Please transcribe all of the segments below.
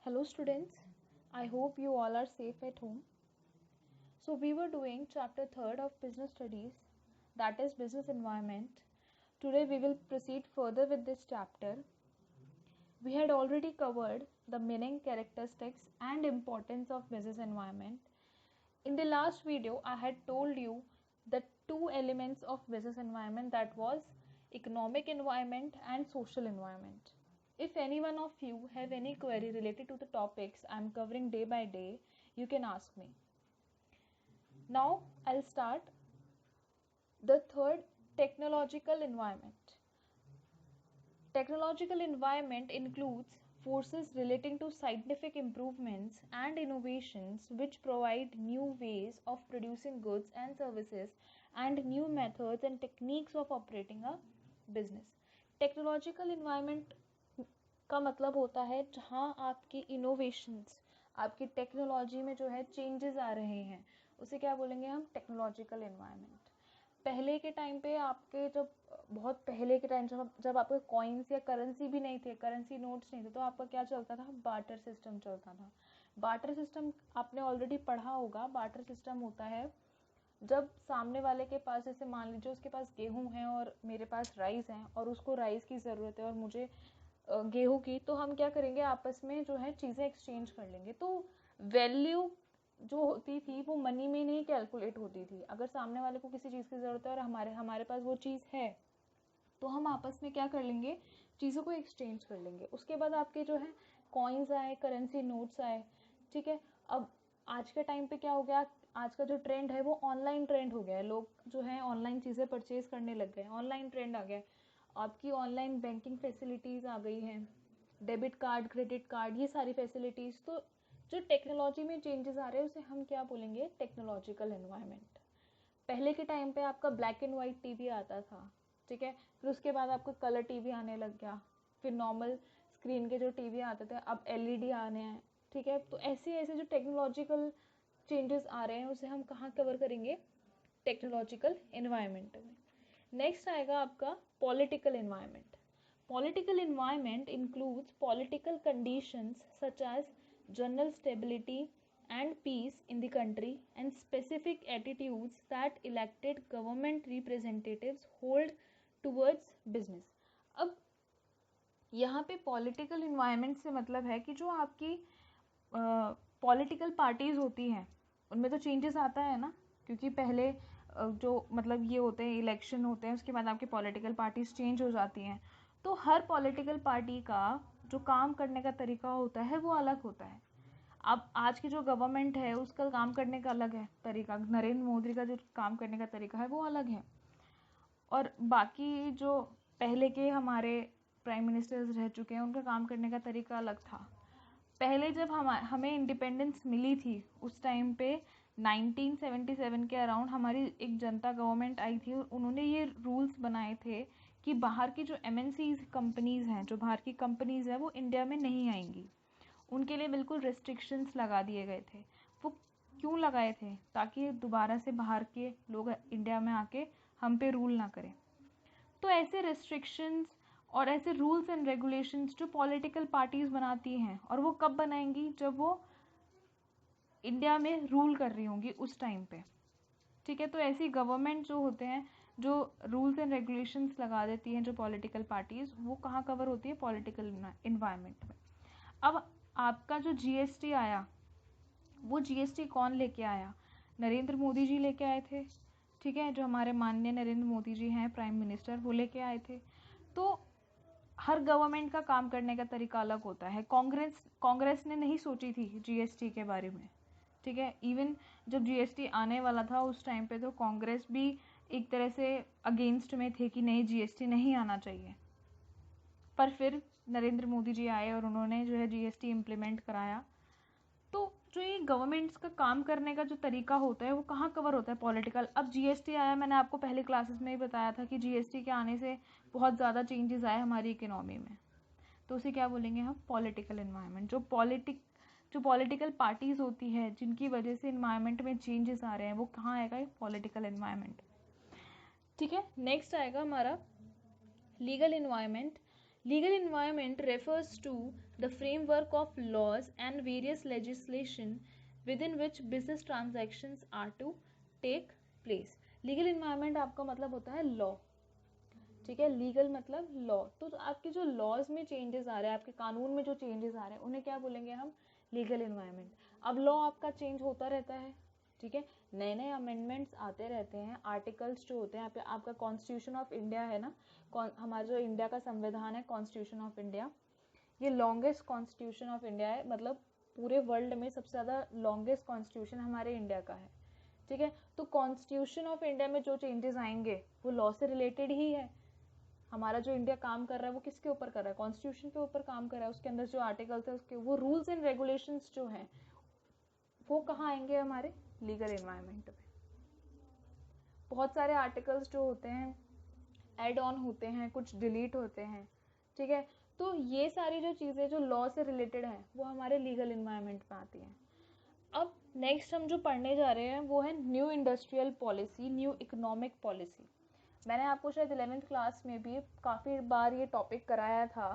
Hello students, I hope you all are safe at home. So we were doing chapter 3rd of business studies, that is business environment. Today we will proceed further with this chapter. We had already covered the meaning, characteristics and importance of business environment. In the last video I had told you the two elements of business environment, that was economic environment and social environment. If any one of you have any query related to the topics I am covering day by day, you can ask me. Now I'll start the third, technological environment. Technological environment includes forces relating to scientific improvements and innovations which provide new ways of producing goods and services and new methods and techniques of operating a business. Technological environment का मतलब होता है जहाँ आपकी innovations, आपकी technology में जो है चेंजेस आ रहे हैं, उसे क्या बोलेंगे हम, टेक्नोलॉजिकल इन्वायरमेंट. पहले के टाइम पे आपके बहुत पहले के टाइम जब आपके कॉइन्स या करेंसी भी नहीं थे, करेंसी नोट्स नहीं थे, तो आपका क्या चलता था, बार्टर सिस्टम चलता था. बार्टर सिस्टम आपने ऑलरेडी पढ़ा होगा. बार्टर सिस्टम होता है जब सामने वाले के पास, जैसे मान लीजिए उसके पास गेहूं है और मेरे पास राइस है और उसको राइस की ज़रूरत है और मुझे गेहूं की, तो हम क्या करेंगे, आपस में जो है चीज़ें एक्सचेंज कर लेंगे. तो वैल्यू जो होती थी वो मनी में नहीं कैलकुलेट होती थी. अगर सामने वाले को किसी चीज़ की ज़रूरत है और हमारे पास वो चीज़ है, तो हम आपस में क्या कर लेंगे, चीज़ों को एक्सचेंज कर लेंगे. उसके बाद आपके जो है कॉइन्स आए, करेंसी नोट्स आए. ठीक है. अब आज के टाइम पे क्या हो गया, आज का जो ट्रेंड है वो ऑनलाइन ट्रेंड हो गया है. लोग जो है ऑनलाइन चीज़ें परचेज करने लग गए, ऑनलाइन ट्रेंड आ गया. आपकी ऑनलाइन बैंकिंग फैसिलिटीज़ आ गई हैं, डेबिट कार्ड, क्रेडिट कार्ड, ये सारी फैसिलिटीज़. तो जो टेक्नोलॉजी में चेंजेस आ रहे हैं उसे हम क्या बोलेंगे, टेक्नोलॉजिकल एनवायरनमेंट. पहले के टाइम पे आपका ब्लैक एंड वाइट टीवी आता था. ठीक है. फिर उसके बाद आपको कलर टीवी आने लग गया. फिर नॉर्मल स्क्रीन के जो टीवी आते थे अब एलईडी आने हैं. ठीक है. तो ऐसे ऐसे जो टेक्नोलॉजिकल चेंजेस आ रहे हैं उसे हम कहाँ कवर करेंगे, टेक्नोलॉजिकल एनवायरनमेंट में. नेक्स्ट आएगा आपका political environment. Political environment includes political conditions such as general stability and peace in the country and specific attitudes that elected government representatives hold towards business. अब यहाँ पे पॉलिटिकल इन्वायरमेंट से मतलब है कि जो आपकी पॉलिटिकल पार्टीज़ होती हैं उनमें तो चेंजेस आता है ना, क्योंकि पहले जो मतलब ये होते हैं, इलेक्शन होते हैं, उसके बाद आपकी पॉलिटिकल पार्टीज़ चेंज हो जाती हैं. तो हर पॉलिटिकल पार्टी का जो काम करने का तरीका होता है वो अलग होता है. अब आज की जो गवर्नमेंट है उसका काम करने का अलग है तरीका, नरेंद्र मोदी का जो काम करने का तरीका है वो अलग है, और बाकी जो पहले के हमारे प्राइम मिनिस्टर्स रह चुके हैं उनका काम करने का तरीका अलग था. पहले जब हमें इंडिपेंडेंस मिली थी उस टाइम पे 1977 के अराउंड हमारी एक जनता गवर्नमेंट आई थी और उन्होंने ये रूल्स बनाए थे कि बाहर की जो एमएनसीज कंपनीज़ हैं, जो बाहर की कंपनीज़ हैं, वो इंडिया में नहीं आएंगी. उनके लिए बिल्कुल रिस्ट्रिक्शंस लगा दिए गए थे. वो क्यों लगाए थे, ताकि दोबारा से बाहर के लोग इंडिया में आके हम पे रूल ना करें. तो ऐसे रिस्ट्रिक्शंस और ऐसे रूल्स एंड रेगुलेशंस जो पॉलिटिकल पार्टीज बनाती हैं, और वो कब बनाएंगी, जब वो इंडिया में रूल कर रही होंगी उस टाइम पे. ठीक है. तो ऐसी गवर्नमेंट जो होते हैं, जो रूल्स एंड रेगुलेशंस लगा देती हैं जो पॉलिटिकल पार्टीज, वो कहाँ कवर होती है, पॉलिटिकल इन्वायरमेंट में. अब आपका जो जीएसटी आया, वो जीएसटी कौन लेके आया, नरेंद्र मोदी जी लेके आए थे. ठीक है. जो हमारे माननीय नरेंद्र मोदी जी हैं प्राइम मिनिस्टर, वो लेके आए थे. तो हर गवर्नमेंट का काम करने का तरीका अलग होता है. कांग्रेस ने नहीं सोची थी जीएसटी के बारे में. ठीक है. इवन जब जीएसटी आने वाला था उस टाइम पे तो कांग्रेस भी एक तरह से अगेंस्ट में थे कि नहीं, जीएसटी नहीं आना चाहिए. पर फिर नरेंद्र मोदी जी आए और उन्होंने जो है जीएसटी इम्प्लीमेंट कराया. तो जो ये गवर्नमेंट्स का काम करने का जो तरीका होता है वो कहाँ कवर होता है, पॉलिटिकल. अब जीएसटी आया, मैंने आपको पहले क्लासेस में ही बताया था कि जीएसटी के आने से बहुत ज़्यादा चेंजेस आए हमारी इकोनॉमी में. तो उसे क्या बोलेंगे हम, पॉलिटिकल एनवायरनमेंट. जो पॉलिटिकल पार्टीज़ होती है जिनकी वजह से इन्वायरमेंट में चेंजेस आ रहे हैं, वो कहाँ आएगा, पॉलिटिकल एनवायरनमेंट. ठीक है. नेक्स्ट आएगा हमारा legal environment. Legal environment refers to the framework of laws and various legislation within which business transactions are to take place. Legal environment आपका मतलब होता है law, ठीक है. लीगल मतलब लॉ. तो आपके जो लॉज में चेंजेस आ रहे हैं, आपके कानून में जो चेंजेस आ रहे हैं, उन्हें क्या बोलेंगे हम? Legal environment. अब लॉ आपका चेंज होता रहता है, ठीक है. नए नए अमेंडमेंट्स आते रहते हैं. आर्टिकल्स जो होते हैं आपका कॉन्स्टिट्यूशन ऑफ इंडिया है ना, हमारा जो इंडिया का संविधान है, कॉन्स्टिट्यूशन ऑफ इंडिया, ये लॉन्गेस्ट कॉन्स्टिट्यूशन ऑफ इंडिया है. मतलब पूरे वर्ल्ड में सबसे ज़्यादा लॉन्गेस्ट कॉन्स्टिट्यूशन हमारे इंडिया का है, ठीक है. तो कॉन्स्टिट्यूशन ऑफ इंडिया में जो चेंजेस आएंगे वो लॉ से रिलेटेड ही है. हमारा जो इंडिया काम कर रहा है वो किसके ऊपर कर रहा है? कॉन्स्टिट्यूशन के ऊपर काम कर रहा है. उसके अंदर जो आर्टिकल्स है, उसके वो रूल्स एंड रेगुलेशंस जो हैं वो कहाँ आएंगे? हमारे लीगल एनवायरनमेंट में. बहुत सारे आर्टिकल्स जो होते हैं ऐड ऑन होते हैं, कुछ डिलीट होते हैं, ठीक है. तो ये सारी जो चीज़ें जो लॉ से रिलेटेड हैं वो हमारे लीगल एनवायरनमेंट में आती हैं. अब नेक्स्ट हम जो पढ़ने जा रहे हैं वो है new industrial policy, new economic policy. मैंने आपको शायद 11th क्लास में भी काफ़ी बार ये टॉपिक कराया था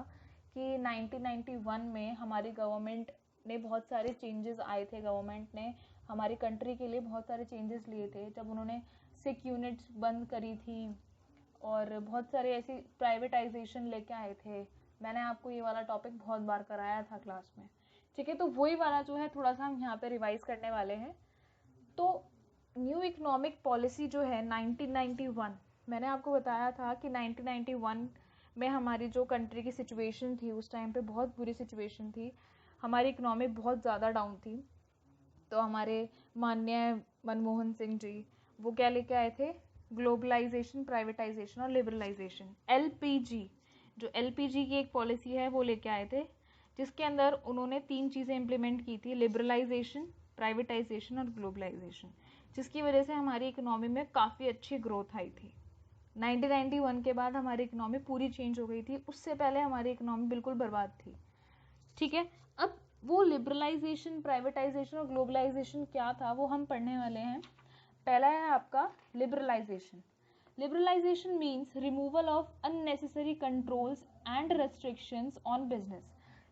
कि 1991 में हमारी गवर्नमेंट ने बहुत सारे चेंजेस आए थे. गवर्नमेंट ने हमारी कंट्री के लिए बहुत सारे चेंजेस लिए थे जब उन्होंने सिक यूनिट्स बंद करी थी और बहुत सारे ऐसी प्राइवेटाइजेशन लेके आए थे. मैंने आपको ये वाला टॉपिक बहुत बार कराया था क्लास में, ठीक है. तो वही वाला जो है थोड़ा सा हम यहाँ पे रिवाइज करने वाले हैं. तो न्यू इकोनॉमिक पॉलिसी जो है 1991, मैंने आपको बताया था कि 1991 में हमारी जो कंट्री की सिचुएशन थी उस टाइम पे बहुत बुरी सिचुएशन थी. हमारी इकोनॉमी बहुत ज़्यादा डाउन थी. तो हमारे माननीय मनमोहन सिंह जी वो क्या लेके आए थे? ग्लोबलाइजेशन, प्राइवेटाइजेशन और लिबरलाइजेशन, एलपीजी. जो एलपीजी की एक पॉलिसी है वो लेके आए थे, जिसके अंदर उन्होंने 3 चीज़ें इम्प्लीमेंट की थी: लिबरलाइजेशन, प्राइवेटाइजेशन और ग्लोबलाइजेशन, जिसकी वजह से हमारी इकोनॉमी में काफ़ी अच्छी ग्रोथ आई थी. 1991 के बाद हमारी इकोनॉमी पूरी चेंज हो गई थी. उससे पहले हमारी इकोनॉमी बिल्कुल बर्बाद थी, ठीक है. अब वो लिबरलाइजेशन, प्राइवेटाइजेशन और ग्लोबलाइजेशन क्या था वो हम पढ़ने वाले हैं. पहला है आपका liberalisation. Liberalisation means removal of unnecessary controls and restrictions on business.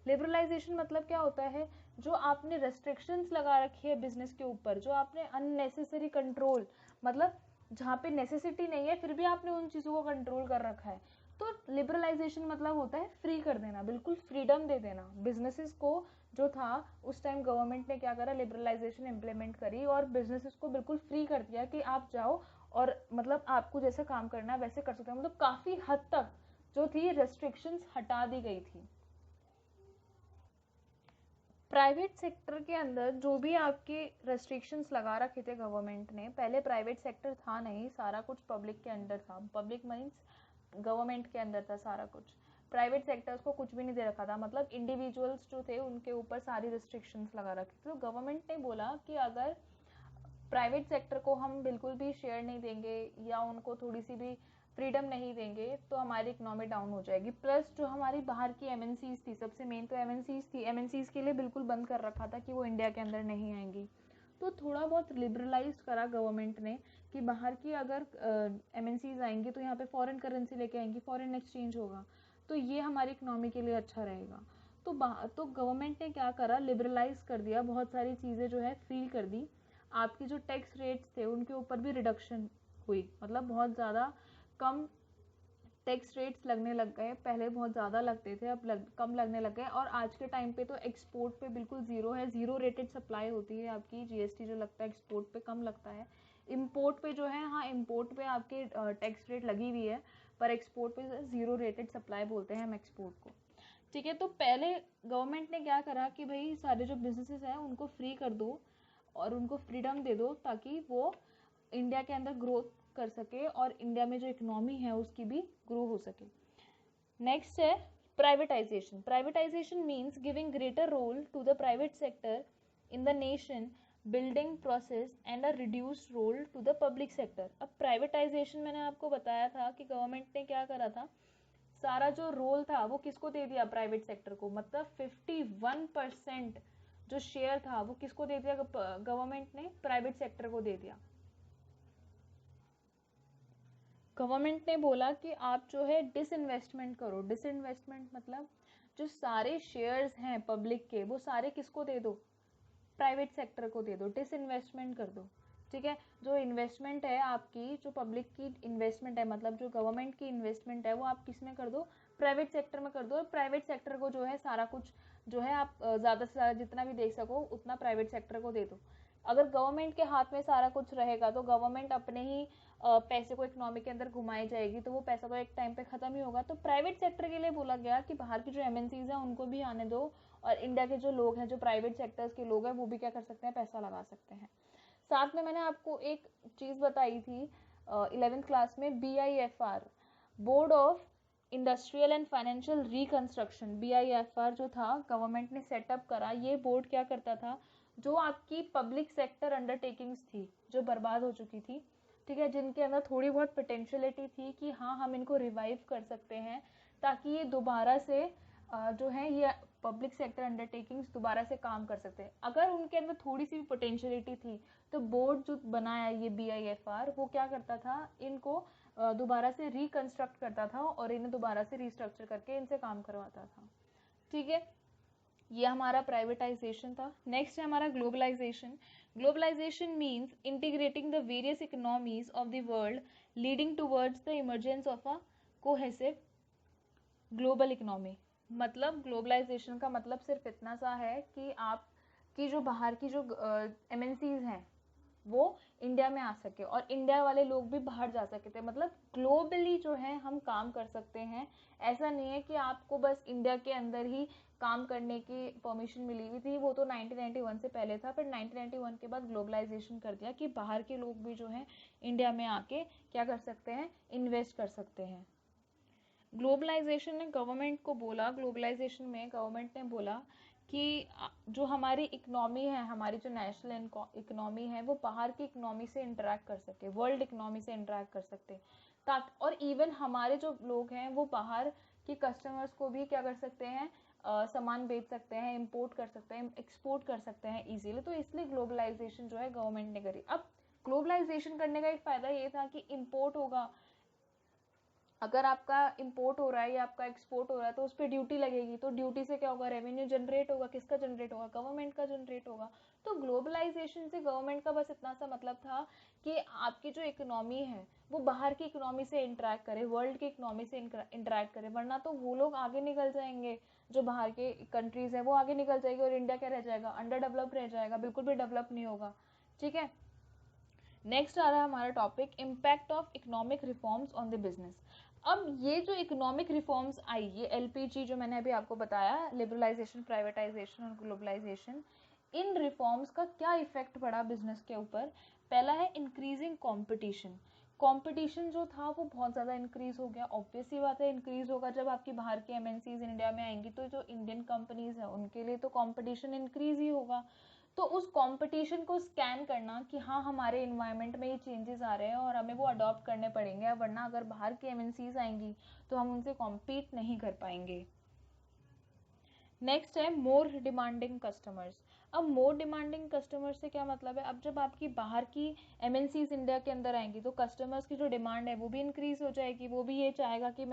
Liberalisation मतलब क्या होता है? जो आपने रेस्ट्रिक्शंस लगा रखी है बिजनेस के ऊपर, जो आपने अननेसेसरी कंट्रोल, मतलब जहाँ पे नेसेसिटी नहीं है फिर भी आपने उन चीज़ों को कंट्रोल कर रखा है. तो लिबरलाइजेशन मतलब होता है फ्री कर देना, बिल्कुल फ्रीडम दे देना बिजनेसेस को. जो था उस टाइम गवर्नमेंट ने क्या करा? लिबरलाइजेशन इम्प्लीमेंट करी और बिजनेसेस को बिल्कुल फ्री कर दिया कि आप जाओ और मतलब आपको जैसे काम करना है वैसे कर सकते हो. मतलब काफ़ी हद तक जो थी रेस्ट्रिक्शंस हटा दी गई थी. प्राइवेट सेक्टर के अंदर जो भी आपके रेस्ट्रिक्शंस लगा रखे थे गवर्नमेंट ने, पहले प्राइवेट सेक्टर था नहीं, सारा कुछ पब्लिक के अंडर था. पब्लिक मीन्स गवर्नमेंट के अंदर था सारा कुछ. प्राइवेट सेक्टर्स को कुछ भी नहीं दे रखा था, मतलब इंडिविजुअल्स जो थे उनके ऊपर सारी रिस्ट्रिक्शंस लगा रखी थी. तो गवर्नमेंट ने बोला कि अगर प्राइवेट सेक्टर को हम बिल्कुल भी शेयर नहीं देंगे या उनको थोड़ी सी भी फ्रीडम नहीं देंगे तो हमारी इकोनॉमी डाउन हो जाएगी. प्लस जो हमारी बाहर की एमएनसीज थी, सबसे मेन तो एमएनसीज थी, एमएनसीज के लिए बिल्कुल बंद कर रखा था कि वो इंडिया के अंदर नहीं आएंगी. तो थोड़ा बहुत लिबरलाइज करा गवर्नमेंट ने कि बाहर की अगर एमएनसीज आएंगी तो यहाँ पे फॉरेन करेंसी लेके आएंगी, फॉरेन एक्सचेंज होगा, तो ये हमारी इकोनॉमी के लिए अच्छा रहेगा. तो गवर्नमेंट ने क्या करा? लिबरलाइज कर दिया, बहुत सारी चीज़ें जो है फ्री कर दी. आपकी जो टैक्स रेट्स थे उनके ऊपर भी रिडक्शन हुई, मतलब बहुत ज़्यादा कम टैक्स रेट्स लगने लग गए. पहले बहुत ज़्यादा लगते थे, अब कम लगने लग गए. और आज के टाइम पे तो एक्सपोर्ट पे बिल्कुल ज़ीरो है, ज़ीरो रेटेड सप्लाई होती है आपकी. जीएसटी जो लगता है एक्सपोर्ट पे कम लगता है. इम्पोर्ट पे जो है, हाँ इम्पोर्ट पे आपके टैक्स रेट लगी हुई है, पर एक्सपोर्ट पे ज़ीरो रेटेड सप्लाई बोलते हैं हम एक्सपोर्ट को, ठीक है. तो पहले गवर्नमेंट ने क्या करा कि भाई सारे जो बिजनेसेस हैं उनको फ्री कर दो और उनको फ्रीडम दे दो ताकि वो इंडिया के अंदर ग्रोथ कर सके और इंडिया में जो इकोनॉमी है उसकी भी ग्रो हो सके. नेक्स्ट है privatisation. Privatisation means giving greater role to the private sector in the nation building process and a reduced role to the public sector. अब प्राइवेटाइजेशन मैंने आपको बताया था कि गवर्नमेंट ने क्या करा था, सारा जो रोल था वो किसको दे दिया? प्राइवेट सेक्टर को. मतलब 51% जो शेयर था वो किसको दे दिया? गवर्नमेंट ने प्राइवेट सेक्टर को दे दिया. गवर्नमेंट ने बोला कि आप जो है डिसइन्वेस्टमेंट करो। डिसइन्वेस्टमेंट मतलब जो सारे शेयर्स हैं पब्लिक के वो सारे किसको दे दो, प्राइवेट सेक्टर को दे दो, डिसइन्वेस्टमेंट कर दो। ठीक है, जो इन्वेस्टमेंट है आपकी, जो पब्लिक की इन्वेस्टमेंट है, मतलब जो गवर्नमेंट की इन्वेस्टमेंट है वो आप किस में कर दो, प्राइवेट सेक्टर में कर दो। और प्राइवेट सेक्टर को जो है सारा कुछ जो है आप ज़्यादा से ज़्यादा जितना भी दे सको उतना प्राइवेट सेक्टर को दे दो। अगर गवर्नमेंट के हाथ में सारा कुछ रहेगा तो गवर्नमेंट अपने ही पैसे को इकोनॉमी के अंदर घुमाई जाएगी, तो वो पैसा तो एक टाइम पे खत्म ही होगा। तो प्राइवेट सेक्टर के लिए बोला गया कि बाहर की जो एमएनसीज हैं उनको भी आने दो, और इंडिया के जो लोग हैं, जो प्राइवेट सेक्टर्स के लोग हैं, वो भी क्या कर सकते हैं, पैसा लगा सकते हैं। साथ में मैंने आपको एक चीज़ बताई थी 11th क्लास में, BIFR, board of industrial and financial reconstruction. BIFR जो था गवर्नमेंट ने सेटअप करा। ये बोर्ड क्या करता था, जो आपकी पब्लिक सेक्टर अंडरटेकिंग्स थी जो बर्बाद हो चुकी थी, ठीक है, जिनके अंदर थोड़ी बहुत पोटेंशियलिटी थी कि हाँ हम इनको रिवाइव कर सकते हैं, ताकि ये दोबारा से जो है ये पब्लिक सेक्टर अंडरटेकिंग्स दोबारा से काम कर सकते हैं। अगर उनके अंदर थोड़ी सी भी पोटेंशियलिटी थी तो बोर्ड जो बनाया ये BIFR वो क्या करता था, इनको दोबारा से रिकंस्ट्रक्ट करता था और इन्हें दोबारा से रिस्ट्रक्चर करके इनसे काम करवाता था। ठीक है, ये हमारा प्राइवेटाइजेशन था। नेक्स्ट है हमारा globalisation. Globalisation means integrating the various economies of the world leading towards the emergence of a cohesive global economy. मतलब ग्लोबलाइजेशन का मतलब सिर्फ इतना सा है कि आप की जो बाहर की जो MNCs हैं वो इंडिया में आ सके और इंडिया वाले लोग भी बाहर जा सके थे। मतलब ग्लोबली जो है हम काम कर सकते हैं। ऐसा नहीं है कि आपको बस इंडिया के अंदर ही काम करने की परमिशन मिली हुई थी, वो तो 1991 से पहले था, फिर 1991 के बाद ग्लोबलाइजेशन कर दिया कि बाहर के लोग भी जो है इंडिया में आके क्या कर सकते हैं, इन्वेस्ट कर सकते हैं। ग्लोबलाइजेशन ने गवर्नमेंट को बोला, ग्लोबलाइजेशन में गवर्नमेंट ने बोला कि जो हमारी इकनॉमी है, हमारी जो नेशनल इकनॉमी है वो बाहर की इकनॉमी से इंटरेक्ट कर सके, वर्ल्ड इकनॉमी से इंटरेक्ट कर सकते, ताकि और इवन हमारे जो लोग हैं वो बाहर की कस्टमर्स को भी क्या कर सकते हैं, सामान बेच सकते हैं, इंपोर्ट कर सकते हैं, एक्सपोर्ट कर सकते हैं इजीली। तो इसलिए ग्लोबलाइजेशन जो है गवर्नमेंट ने करी। अब ग्लोबलाइजेशन करने का एक फ़ायदा ये था कि इम्पोर्ट होगा, अगर आपका इंपोर्ट हो रहा है या आपका एक्सपोर्ट हो रहा है तो उस पर ड्यूटी लगेगी, तो ड्यूटी से क्या होगा, रेवेन्यू जनरेट होगा। किसका जनरेट होगा, गवर्नमेंट का जनरेट होगा। तो ग्लोबलाइजेशन से गवर्नमेंट का बस इतना सा मतलब था कि आपकी जो इकोनॉमी है वो बाहर की इकोनॉमी से इंटरेक्ट करे, वर्ल्ड की इकोनॉमी से इंटरेक्ट करे, वरना तो वो लोग आगे निकल जाएंगे, जो बाहर के कंट्रीज है वो आगे निकल जाएगी और इंडिया क्या रह जाएगा, अंडर डेवलप रह जाएगा, बिल्कुल भी डेवलप नहीं होगा। ठीक है, नेक्स्ट आ रहा है हमारा topic, impact of economic reforms on the business. अब ये जो इकोनॉमिक रिफॉर्म्स आई, ये LPG जो मैंने अभी आपको बताया, लिबरलाइजेशन, प्राइवेटाइजेशन और ग्लोबलाइजेशन, इन रिफॉर्म्स का क्या इफेक्ट पड़ा बिजनेस के ऊपर। पहला है इंक्रीजिंग कंपटीशन। कंपटीशन जो था वो बहुत ज़्यादा इंक्रीज हो गया। ऑब्वियस ही बात है इंक्रीज होगा, जब आपकी बाहर की MNCs इंडिया में आएंगी तो जो इंडियन कंपनीज है उनके लिए तो कंपटीशन इंक्रीज ही होगा। तो उस कंपटीशन को स्कैन करना कि हाँ हमारे इन्वायरमेंट में ये चेंजेस आ रहे हैं और हमें वो अडॉप्ट करने पड़ेंगे, वरना अगर बाहर की MNCs आएंगी तो हम उनसे कॉम्पीट नहीं कर पाएंगे। नेक्स्ट है मोर डिमांडिंग कस्टमर्स। अब मोर डिमांडिंग कस्टमर्स से क्या मतलब है, अब जब आपकी बाहर की MNCs इंडिया के अंदर आएंगी तो कस्टमर्स की जो डिमांड है वो भी इंक्रीज हो जाएगी, वो भी ये चाहेगा कि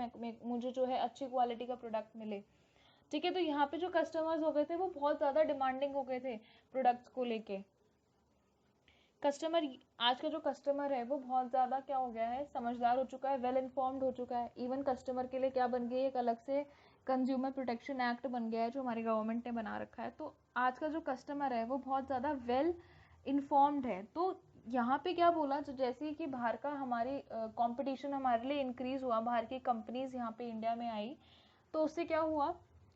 मुझे जो है अच्छी क्वालिटी का प्रोडक्ट मिले। ठीक है, तो यहाँ पे जो कस्टमर्स हो गए थे वो बहुत ज़्यादा डिमांडिंग हो गए थे प्रोडक्ट्स को लेके। कस्टमर, आज का जो कस्टमर है वो बहुत ज़्यादा क्या हो गया है, समझदार हो चुका है, वेल इन्फॉर्म्ड हो चुका है। इवन कस्टमर के लिए क्या बन गई है, एक अलग से कंज्यूमर प्रोटेक्शन एक्ट बन गया है जो हमारी गवर्नमेंट ने बना रखा है। तो आज का जो कस्टमर है वो बहुत ज़्यादा वेल इन्फॉर्म्ड है। तो यहाँ पे क्या बोला, जो जैसे कि बाहर का हमारी कंपटीशन हमारे लिए इंक्रीज हुआ, बाहर की कंपनीज यहाँ पे इंडिया में आई, तो उससे क्या हुआ,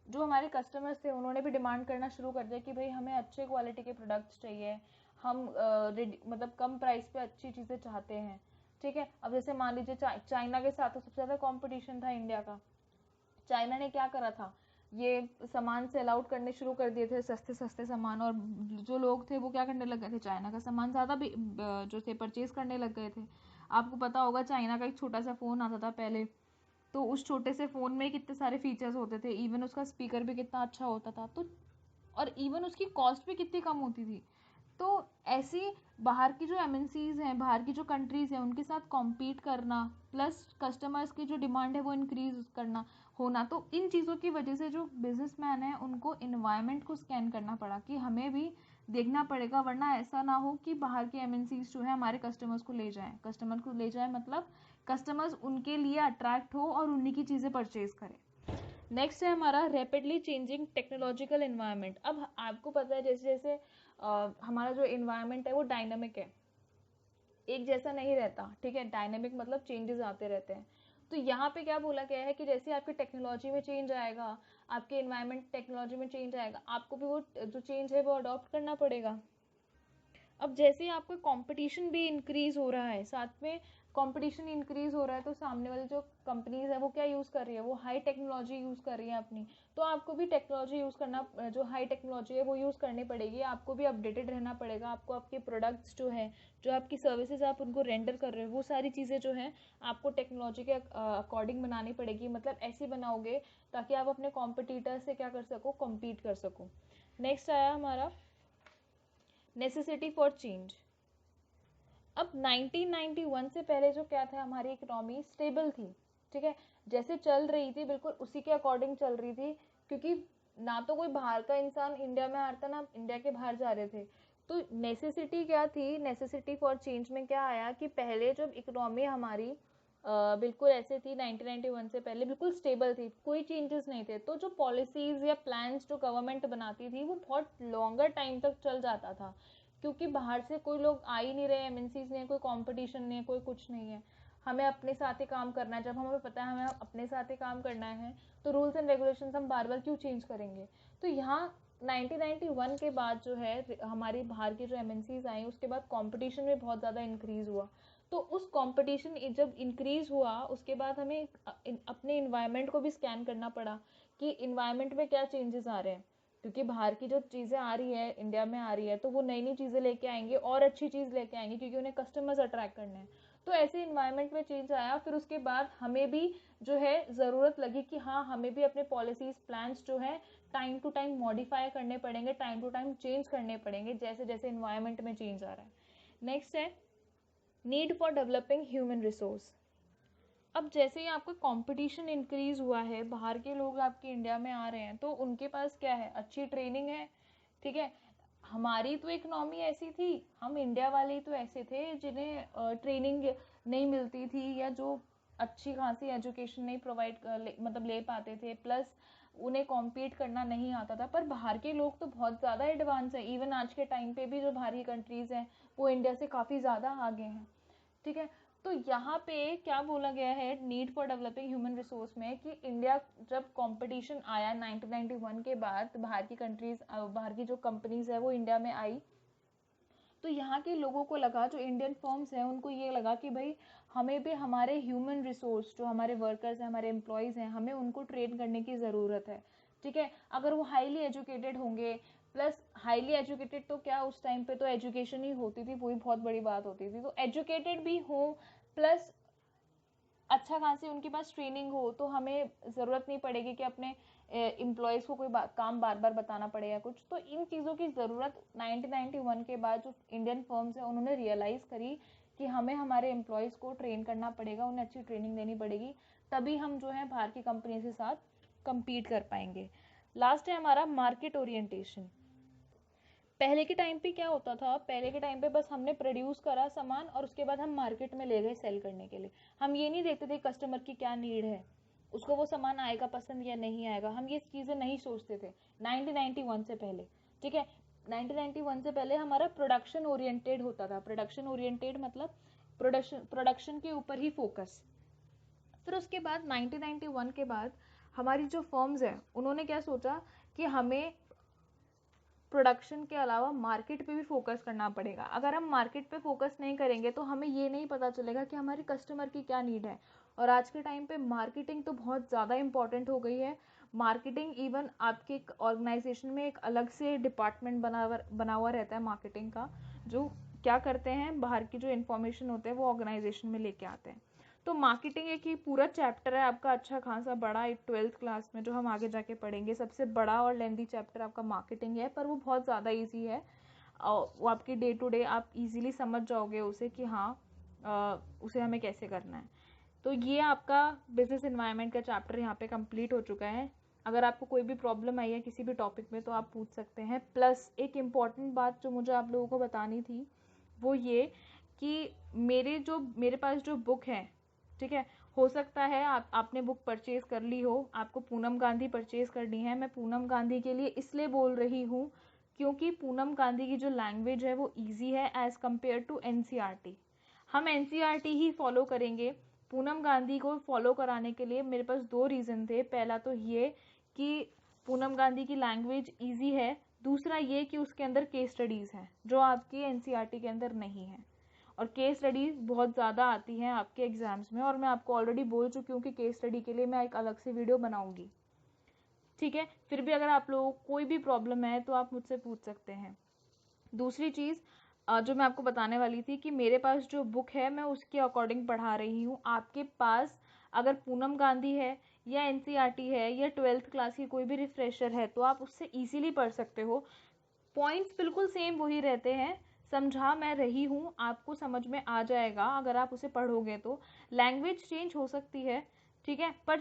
जो हमारे कस्टमर्स थे उन्होंने भी डिमांड करना शुरू कर दिया कि भाई हमें अच्छे क्वालिटी के प्रोडक्ट्स चाहिए, हम मतलब कम प्राइस पे अच्छी चीज़ें चाहते हैं। ठीक है, अब जैसे मान लीजिए चाइना के साथ तो सबसे ज़्यादा कंपटीशन था इंडिया का। चाइना ने क्या करा था, ये सामान सेल आउट करने शुरू कर दिए थे, सस्ते सस्ते सामान, और जो लोग थे वो क्या करने लग गए थे, चाइना का सामान ज़्यादा भी जो थे परचेज करने लग गए थे। आपको पता होगा चाइना का एक छोटा सा फ़ोन आता था पहले, तो उस छोटे से फ़ोन में कितने सारे फीचर्स होते थे, इवन उसका स्पीकर भी कितना अच्छा होता था, तो और इवन उसकी कॉस्ट भी कितनी कम होती थी। तो ऐसी बाहर की जो एमएनसीज हैं, बाहर की जो कंट्रीज़ हैं, उनके साथ कॉम्पीट करना, प्लस कस्टमर्स की जो डिमांड है वो इंक्रीज करना होना, तो इन चीज़ों की वजह से जो बिजनेसमैन है उनको इन्वायरमेंट को स्कैन करना पड़ा कि हमें भी देखना पड़ेगा, वरना ऐसा ना हो कि बाहर के एमएनसीज जो है हमारे कस्टमर्स को ले जाएं। कस्टमर को ले जाएं मतलब कस्टमर्स उनके लिए अट्रैक्ट हो और उन्हीं की चीज़ें परचेज करें। नेक्स्ट है हमारा रैपिडली चेंजिंग टेक्नोलॉजिकल इन्वायरमेंट। अब आपको पता है जैसे जैसे हमारा जो इन्वायरमेंट है वो डायनामिक है, एक जैसा नहीं रहता, ठीक है। डायनेमिक मतलब चेंजेस आते रहते हैं। तो यहाँ पे क्या बोला गया है कि जैसे आपकी टेक्नोलॉजी में चेंज आएगा, आपके इन्वायरमेंट टेक्नोलॉजी में चेंज आएगा, आपको भी वो जो चेंज है वो अडॉप्ट करना पड़ेगा। अब जैसे आपका कंपटीशन भी इंक्रीज हो रहा है, साथ में कंपटीशन इंक्रीज हो रहा है, तो सामने वाली जो कंपनीज है वो क्या यूज़ कर रही है, वो हाई टेक्नोलॉजी यूज़ कर रही है अपनी। तो आपको भी टेक्नोलॉजी यूज़ करना, जो हाई टेक्नोलॉजी है वो यूज़ करनी पड़ेगी, आपको भी अपडेटेड रहना पड़ेगा। आपको आपके प्रोडक्ट्स जो है, जो आपकी सर्विसेज आप उनको रेंडर कर रहे हो, वो सारी चीज़ें जो हैं आपको टेक्नोलॉजी के अकॉर्डिंग बनानी पड़ेगी। मतलब ऐसी बनाओगे ताकि आप अपने कॉम्पिटिटर से क्या कर सको, कम्पीट कर सको। नेक्स्ट आया हमारा नेसेसिटी फॉर चेंज। अब 1991 से पहले जो क्या था, हमारी इकोनॉमी स्टेबल थी, ठीक है। जैसे चल रही थी बिल्कुल उसी के अकॉर्डिंग चल रही थी, क्योंकि ना तो कोई बाहर का इंसान इंडिया में आ रहा था, ना इंडिया के बाहर जा रहे थे। तो नेसेसिटी क्या थी, नेसेसिटी फॉर चेंज में क्या आया कि पहले जब इकोनॉमी हमारी बिल्कुल ऐसे थी 1991 से पहले बिल्कुल स्टेबल थी, कोई चेंजेस नहीं थे, तो जो पॉलिसीज या प्लान्स जो गवर्नमेंट बनाती थी वो बहुत लॉन्गर टाइम तक चल जाता था, क्योंकि बाहर से कोई लोग आ ही नहीं रहे, एमएनसीज नहीं है, कोई कंपटीशन नहीं है, कोई कुछ नहीं है, हमें अपने साथ ही काम करना है। जब हमें पता है हमें अपने साथ ही काम करना है, तो रूल्स एंड रेगुलेशंस हम बार बार क्यों चेंज करेंगे। तो यहाँ 1991 के बाद जो है हमारी बाहर की जो एमएनसीज आई, उसके बाद कंपटीशन में बहुत ज़्यादा इंक्रीज हुआ। तो उस कंपटीशन जब इंक्रीज हुआ उसके बाद हमें अपने इन्वायरमेंट को भी स्कैन करना पड़ा कि इन्वायरमेंट में क्या चेंजेस आ रहे हैं, क्योंकि बाहर की जो चीज़ें आ रही है इंडिया में आ रही है, तो वो नई नई चीज़ें लेके आएंगे और अच्छी चीज़ लेके आएंगे, क्योंकि उन्हें कस्टमर्स अट्रैक्ट करने हैं। तो ऐसे इन्वायरमेंट में चेंज आया, फिर उसके बाद हमें भी जो है ज़रूरत लगी कि हाँ हमें भी अपने पॉलिसीज प्लान्स जो है टाइम टू टाइम मॉडिफाई करने पड़ेंगे, टाइम टू टाइम चेंज करने पड़ेंगे, जैसे जैसे इन्वायरमेंट में चेंज आ रहा है। नेक्स्ट है need for developing human resource. अब जैसे ही आपका कंपटीशन इंक्रीज हुआ है, बाहर के लोग आपके इंडिया में आ रहे हैं, तो उनके पास क्या है, अच्छी ट्रेनिंग है, ठीक है। हमारी तो इकोनॉमी ऐसी थी, हम इंडिया वाले ही तो ऐसे थे जिन्हें ट्रेनिंग नहीं मिलती थी, या जो अच्छी खासी एजुकेशन नहीं प्रोवाइड मतलब ले पाते थे, प्लस उन्हें कॉम्पीट करना नहीं आता था। पर बाहर के लोग तो बहुत ज़्यादा एडवांस है, इवन आज के टाइम पे भी जो बाहरी कंट्रीज़ हैं वो इंडिया से काफ़ी ज़्यादा आगे हैं, ठीक है। तो यहाँ पे क्या बोला गया है need for developing human resource में, कि इंडिया जब कंपटीशन आया 1991 के बाद, बाहर की कंट्रीज, बाहर की जो कंपनीज है वो इंडिया में आई, तो यहाँ के लोगों को लगा, जो इंडियन फर्म्स हैं उनको ये लगा कि भाई हमें भी हमारे ह्यूमन रिसोर्स, जो हमारे वर्कर्स हैं, हमारे एम्प्लॉयज़ हैं, हमें उनको ट्रेन करने की ज़रूरत है, ठीक है। अगर वो हाईली एजुकेटेड होंगे, प्लस हाईली एजुकेटेड तो क्या, उस टाइम पे तो एजुकेशन ही होती थी, वही बहुत बड़ी बात होती थी, तो एजुकेटेड भी हो प्लस अच्छा खासी उनके पास ट्रेनिंग हो, तो हमें ज़रूरत नहीं पड़ेगी कि अपने एम्प्लॉयज़ को कोई काम बार बार बताना पड़े या कुछ। तो इन चीज़ों की ज़रूरत 1991 के बाद जो इंडियन फर्म्स हैं उन्होंने रियलाइज़ करी कि हमें हमारे एम्प्लॉयज़ को ट्रेन करना पड़ेगा, उन्हें अच्छी ट्रेनिंग देनी पड़ेगी, तभी हम जो है बाहर की कंपनी के साथ कम्पीट कर पाएंगे। लास्ट है हमारा मार्केट ओरिएंटेशन। पहले के टाइम पे क्या होता था, पहले के टाइम पे बस हमने प्रोड्यूस करा सामान और उसके बाद हम मार्केट में ले गए सेल करने के लिए, हम ये नहीं देखते थे कस्टमर की क्या नीड है, उसको वो सामान आएगा पसंद या नहीं आएगा, हम ये चीज़ें नहीं सोचते थे 1991 से पहले, ठीक है। 1991 से पहले हमारा प्रोडक्शन ओरिएंटेड होता था, प्रोडक्शन ओरिएंटेड मतलब प्रोडक्शन के ऊपर ही फोकस। फिर उसके बाद 1991 के बाद हमारी जो फर्म्स है उन्होंने क्या सोचा कि हमें प्रोडक्शन के अलावा मार्केट पे भी फोकस करना पड़ेगा। अगर हम मार्केट पे फोकस नहीं करेंगे तो हमें ये नहीं पता चलेगा कि हमारे कस्टमर की क्या नीड है। और आज के टाइम पे मार्केटिंग तो बहुत ज़्यादा इंपॉर्टेंट हो गई है। मार्केटिंग इवन आपके ऑर्गेनाइजेशन में एक अलग से डिपार्टमेंट बना हुआ रहता है मार्केटिंग का, जो क्या करते हैं, बाहर की जो इन्फॉर्मेशन होते हैं वो ऑर्गेनाइजेशन में लेके आते हैं। तो मार्केटिंग एक ही पूरा चैप्टर है आपका, अच्छा खासा बड़ा, एक 12th क्लास में जो हम आगे जाके पढ़ेंगे, सबसे बड़ा और लेंदी चैप्टर आपका मार्केटिंग है, पर वो बहुत ज़्यादा ईजी है। वो आपकी डे टू डे आप इजीली समझ जाओगे उसे कि हाँ उसे हमें कैसे करना है। तो ये आपका बिजनेस एनवायरनमेंट का चैप्टर यहाँ पे कंप्लीट हो चुका है। अगर आपको कोई भी प्रॉब्लम आई है किसी भी टॉपिक में तो आप पूछ सकते हैं। प्लस एक इम्पॉर्टेंट बात जो मुझे आप लोगों को बतानी थी वो ये कि मेरे पास जो बुक है, ठीक है, हो सकता है आपने बुक परचेज कर ली हो, आपको पूनम गांधी परचेज करनी है। मैं पूनम गांधी के लिए इसलिए बोल रही हूँ क्योंकि पूनम गांधी की जो लैंग्वेज है वो ईजी है एज कम्पेयर टू एनसीईआरटी। हम एनसीईआरटी ही फॉलो करेंगे। पूनम गांधी को फॉलो कराने के लिए मेरे पास 2 रीज़न थे। पहला तो ये कि पूनम गांधी की लैंग्वेज ईजी है, दूसरा ये कि उसके अंदर केस स्टडीज़ हैं जो आपकी एनसीईआरटी के अंदर नहीं है। और केस स्टडीज़ बहुत ज़्यादा आती हैं आपके एग्जाम्स में, और मैं आपको ऑलरेडी बोल चुकी हूँ कि केस स्टडी के लिए मैं एक अलग से वीडियो बनाऊंगी, ठीक है। फिर भी अगर आप लोगों को कोई भी प्रॉब्लम है तो आप मुझसे पूछ सकते हैं। दूसरी चीज़ जो मैं आपको बताने वाली थी कि मेरे पास जो बुक है मैं उसके अकॉर्डिंग पढ़ा रही हूँ। आपके पास अगर पूनम गांधी है या एनसीईआरटी है या 12th क्लास की कोई भी रिफ्रेशर है तो आप उससे इजीली पढ़ सकते हो। पॉइंट्स बिल्कुल सेम वही रहते हैं, समझा मैं रही हूँ, आपको समझ में आ जाएगा अगर आप उसे पढ़ोगे तो। लैंग्वेज चेंज हो सकती है, ठीक है, पर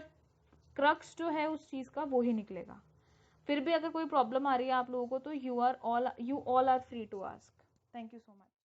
क्रक्स जो है उस चीज़ का वो ही निकलेगा। फिर भी अगर कोई प्रॉब्लम आ रही है आप लोगों को तो you all are free to ask. Thank you so much.